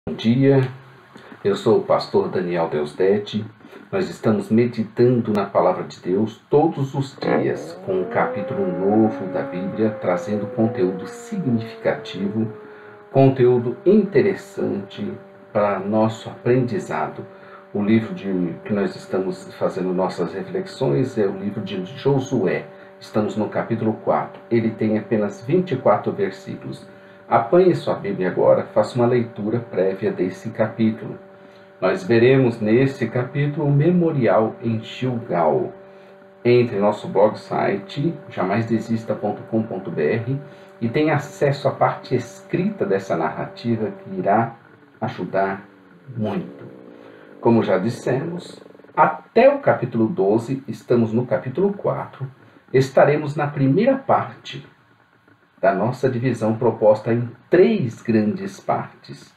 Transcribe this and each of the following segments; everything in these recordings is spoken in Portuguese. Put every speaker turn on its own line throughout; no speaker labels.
Bom dia, eu sou o pastor Daniel Deusdete. Nós estamos meditando na palavra de Deus todos os dias, com um capítulo novo da Bíblia, trazendo conteúdo significativo, conteúdo interessante para nosso aprendizado. O livro que nós estamos fazendo nossas reflexões é o livro de Josué. Estamos no capítulo 4. Ele tem apenas 24 versículos. Apanhe sua Bíblia agora, faça uma leitura prévia desse capítulo. Nós veremos nesse capítulo o memorial em Gilgal. Entre em nosso blog site jamaisdesista.com.br e tenha acesso à parte escrita dessa narrativa que irá ajudar muito. Como já dissemos, até o capítulo 12, estamos no capítulo 4, estaremos na primeira parte da nossa divisão proposta em 3 grandes partes.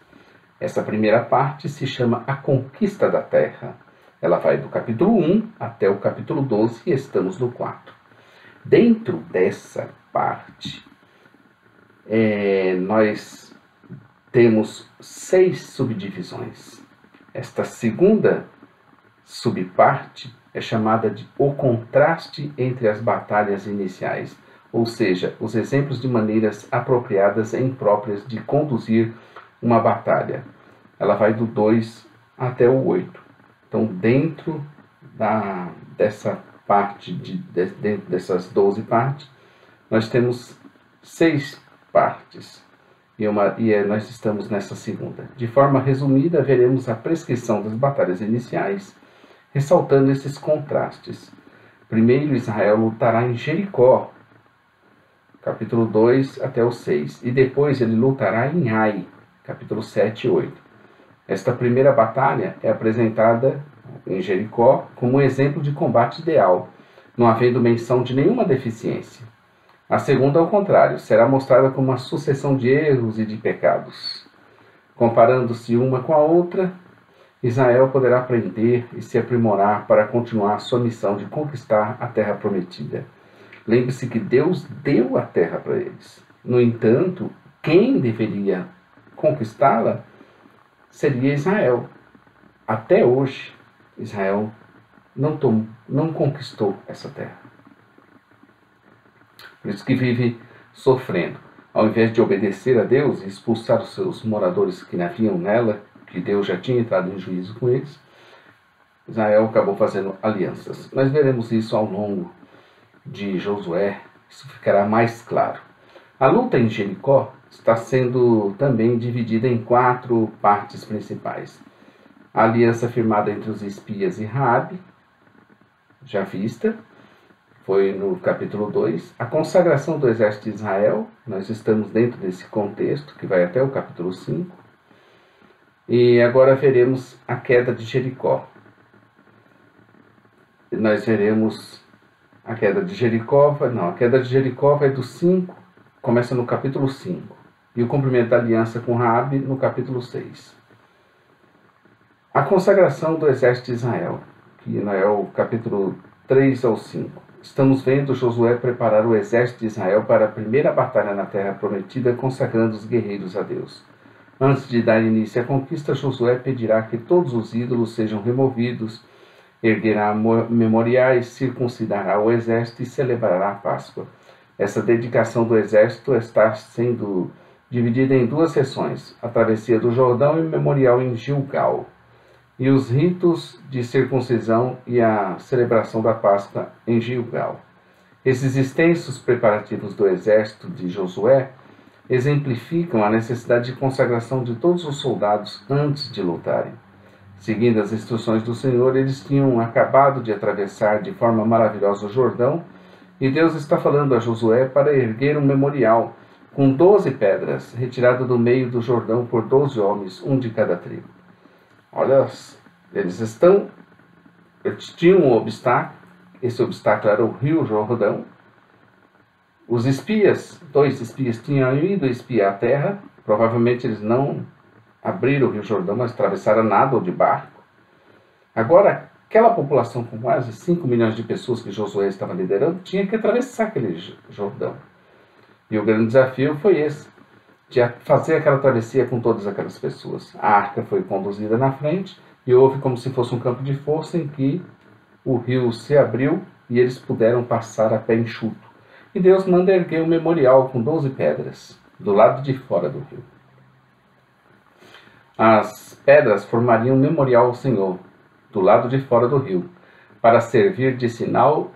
Essa primeira parte se chama A Conquista da Terra. Ela vai do capítulo 1 até o capítulo 12 e estamos no 4. Dentro dessa parte, nós temos 6 subdivisões. Esta segunda subparte é chamada de O Contraste entre as Batalhas Iniciais, ou seja, os exemplos de maneiras apropriadas e impróprias de conduzir uma batalha. Ela vai do 2 até o 8. Então, dentro dessa parte, dentro dessas 12 partes, nós temos 6 partes. Nós estamos nessa segunda. De forma resumida, veremos a prescrição das batalhas iniciais, ressaltando esses contrastes. Primeiro, Israel lutará em Jericó, capítulo 2 até o 6. E depois ele lutará em Ai, capítulo 7 e 8. Esta primeira batalha é apresentada em Jericó como um exemplo de combate ideal, não havendo menção de nenhuma deficiência. A segunda, ao contrário, será mostrada como uma sucessão de erros e de pecados. Comparando-se uma com a outra, Israel poderá aprender e se aprimorar para continuar sua missão de conquistar a terra prometida. Lembre-se que Deus deu a terra para eles. No entanto, quem deveria conquistá-la seria Israel. Até hoje, Israel não conquistou essa terra. Por isso que vive sofrendo. Ao invés de obedecer a Deus e expulsar os seus moradores que haviam nela, que Deus já tinha entrado em juízo com eles, Israel acabou fazendo alianças. Nós veremos isso ao longo de Josué, isso ficará mais claro. A luta em Jericó está sendo também dividida em 4 partes principais. A aliança firmada entre os espias e Raabe, já vista, foi no capítulo 2. A consagração do exército de Israel, nós estamos dentro desse contexto, que vai até o capítulo 5. E agora veremos a queda de Jericó. Nós veremos a queda de Jericó, a queda de Jericó vai do 5, começa no capítulo 5. E o cumprimento da aliança com Raabe no capítulo 6. A consagração do exército de Israel, que é o capítulo 3 ao 5. Estamos vendo Josué preparar o exército de Israel para a primeira batalha na terra prometida, consagrando os guerreiros a Deus. Antes de dar início à conquista, Josué pedirá que todos os ídolos sejam removidos, erguerá memoriais, circuncidará o exército e celebrará a Páscoa. Essa dedicação do exército está sendo dividida em 2 sessões, a travessia do Jordão e o memorial em Gilgal, e os ritos de circuncisão e a celebração da Páscoa em Gilgal. Esses extensos preparativos do exército de Josué exemplificam a necessidade de consagração de todos os soldados antes de lutarem. Seguindo as instruções do Senhor, eles tinham acabado de atravessar de forma maravilhosa o Jordão, e Deus está falando a Josué para erguer um memorial com 12 pedras, retirado do meio do Jordão por 12 homens, um de cada tribo. Olha, eles tinham um obstáculo, esse obstáculo era o rio Jordão. Os espias, 2 espias, tinham ido espiar a terra, provavelmente eles não abriram o rio Jordão, mas atravessaram nada ou de barco. Agora, aquela população com quase 5 milhões de pessoas que Josué estava liderando, tinha que atravessar aquele Jordão. E o grande desafio foi esse. de fazer aquela travessia com todas aquelas pessoas. A arca foi conduzida na frente e houve como se fosse um campo de força em que o rio se abriu e eles puderam passar a pé enxuto. E Deus manda erguer um memorial com 12 pedras do lado de fora do rio. As pedras formariam um memorial ao Senhor do lado de fora do rio, para servir de sinal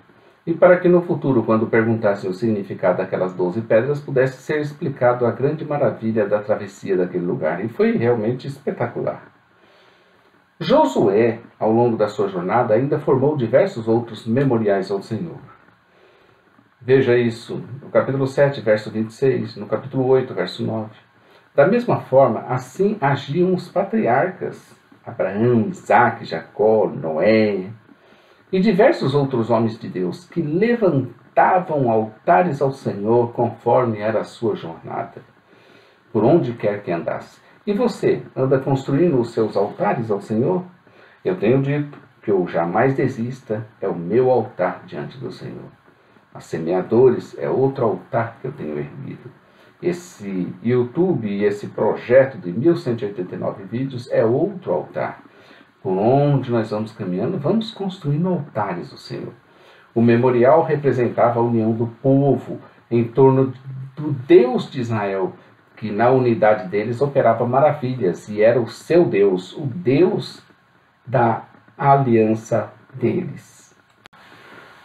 e para que no futuro, quando perguntassem o significado daquelas 12 pedras, pudesse ser explicado a grande maravilha da travessia daquele lugar. E foi realmente espetacular. Josué, ao longo da sua jornada, ainda formou diversos outros memoriais ao Senhor. Veja isso no capítulo 7, verso 26, no capítulo 8, verso 9. Da mesma forma, assim agiam os patriarcas, Abraão, Isaque, Jacó, Noé, e diversos outros homens de Deus que levantavam altares ao Senhor conforme era a sua jornada, por onde quer que andasse. E você, anda construindo os seus altares ao Senhor? Eu tenho dito que o jamais desista é o meu altar diante do Senhor. A Semeadores é outro altar que eu tenho erguido. Esse YouTube e esse projeto de 1189 vídeos é outro altar. Por onde nós vamos caminhando, vamos construindo altares ao Senhor. O memorial representava a união do povo em torno do Deus de Israel, que na unidade deles operava maravilhas e era o seu Deus, o Deus da aliança deles.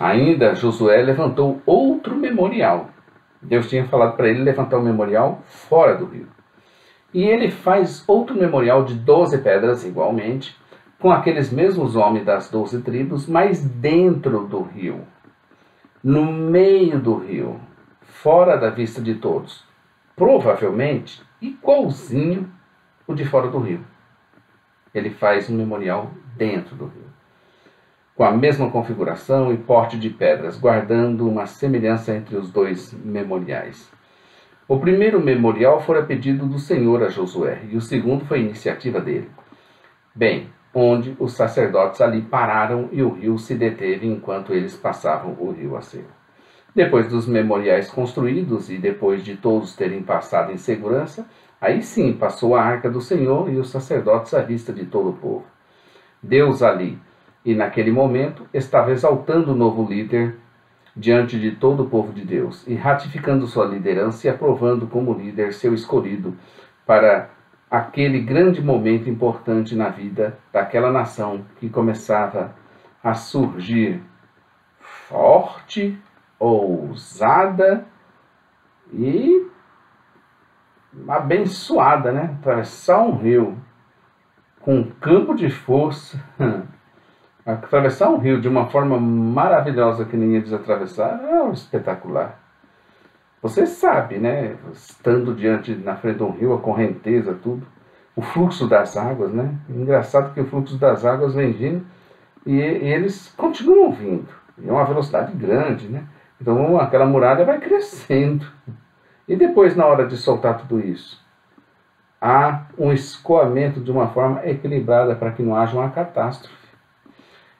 Ainda Josué levantou outro memorial. Deus tinha falado para ele levantar um memorial fora do rio. E ele faz outro memorial de 12 pedras, igualmente, com aqueles mesmos homens das 12 tribos, mas dentro do rio, no meio do rio, fora da vista de todos. Provavelmente igualzinho o de fora do rio. Ele faz um memorial dentro do rio, com a mesma configuração e porte de pedras, guardando uma semelhança entre os dois memoriais. O primeiro memorial fora pedido do Senhor a Josué, e o segundo foi iniciativa dele. Bem, onde os sacerdotes ali pararam e o rio se deteve enquanto eles passavam o rio a seco. Depois dos memoriais construídos e depois de todos terem passado em segurança, aí sim passou a arca do Senhor e os sacerdotes à vista de todo o povo. Deus ali, e naquele momento, estava exaltando o novo líder diante de todo o povo de Deus, e ratificando sua liderança e aprovando como líder seu escolhido para aquele grande momento importante na vida daquela nação que começava a surgir forte, ousada e abençoada, né? Atravessar um rio com um campo de força, atravessar um rio de uma forma maravilhosa que ninguém precisa atravessar, é espetacular. Você sabe, né? Estando na frente de um rio, a correnteza, tudo, o fluxo das águas, né? Engraçado que o fluxo das águas vem vindo e eles continuam vindo. É uma velocidade grande, né? Então aquela muralha vai crescendo. E depois, na hora de soltar tudo isso, há um escoamento de uma forma equilibrada para que não haja uma catástrofe.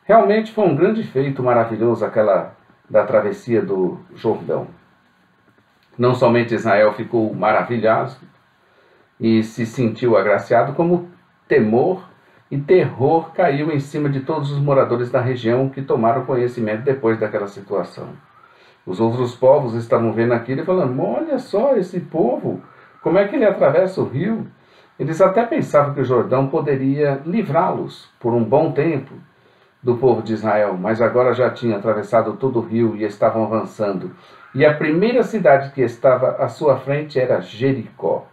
Realmente foi um grande feito maravilhoso aquela da travessia do Jordão. Não somente Israel ficou maravilhado e se sentiu agraciado, como temor e terror caiu em cima de todos os moradores da região que tomaram conhecimento depois daquela situação. Os outros povos estavam vendo aquilo e falando: olha só esse povo, como é que ele atravessa o rio? Eles até pensavam que o Jordão poderia livrá-los por um bom tempo do povo de Israel, mas agora já tinha atravessado todo o rio e estavam avançando. E a primeira cidade que estava à sua frente era Jericó.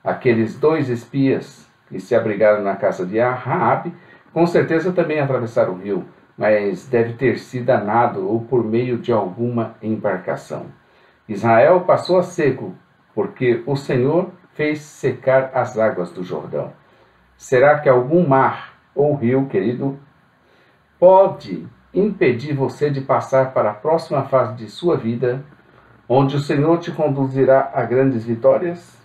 Aqueles 2 espias que se abrigaram na casa de Raabe, com certeza também atravessaram o rio, mas deve ter sido a nado ou por meio de alguma embarcação. Israel passou a seco, porque o Senhor fez secar as águas do Jordão. Será que algum mar ou rio, querido, pode impedir você de passar para a próxima fase de sua vida, onde o Senhor te conduzirá a grandes vitórias?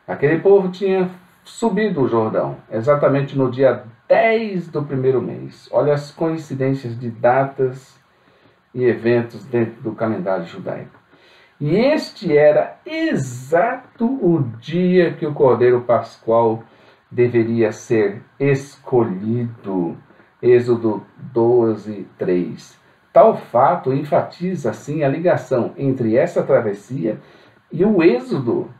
Aquele povo tinha subido o Jordão, exatamente no dia 10 do primeiro mês. Olha as coincidências de datas e eventos dentro do calendário judaico. E este era exato o dia que o Cordeiro Pascual deveria ser escolhido. Êxodo 12, 3. Tal fato enfatiza, assim, a ligação entre essa travessia e o Êxodo.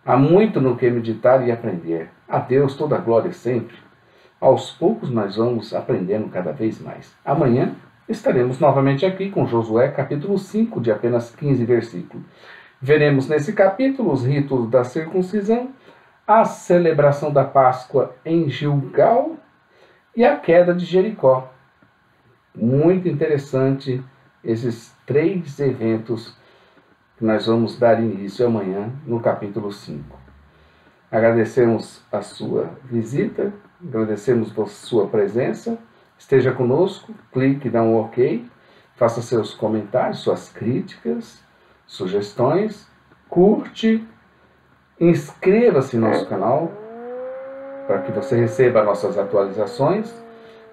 Há muito no que meditar e aprender. A Deus toda a glória sempre. Aos poucos nós vamos aprendendo cada vez mais. Amanhã estaremos novamente aqui com Josué, capítulo 5, de apenas 15 versículos. Veremos nesse capítulo os ritos da circuncisão, a celebração da Páscoa em Gilgal e a queda de Jericó. Muito interessante esses 3 eventos que nós vamos dar início amanhã no capítulo 5. Agradecemos a sua visita, agradecemos a sua presença. Esteja conosco, clique, dá um OK, faça seus comentários, suas críticas, sugestões, curte, inscreva-se no nosso canal para que você receba nossas atualizações.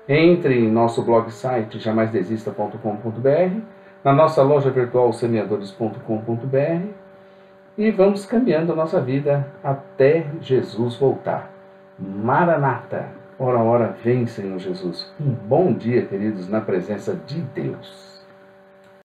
Entre em nosso blog site jamaisdesista.com.br, na nossa loja virtual semeadores.com.br e vamos caminhando a nossa vida até Jesus voltar. Maranata! Ora, ora, vem, Senhor Jesus. Um bom dia, queridos, na presença de Deus.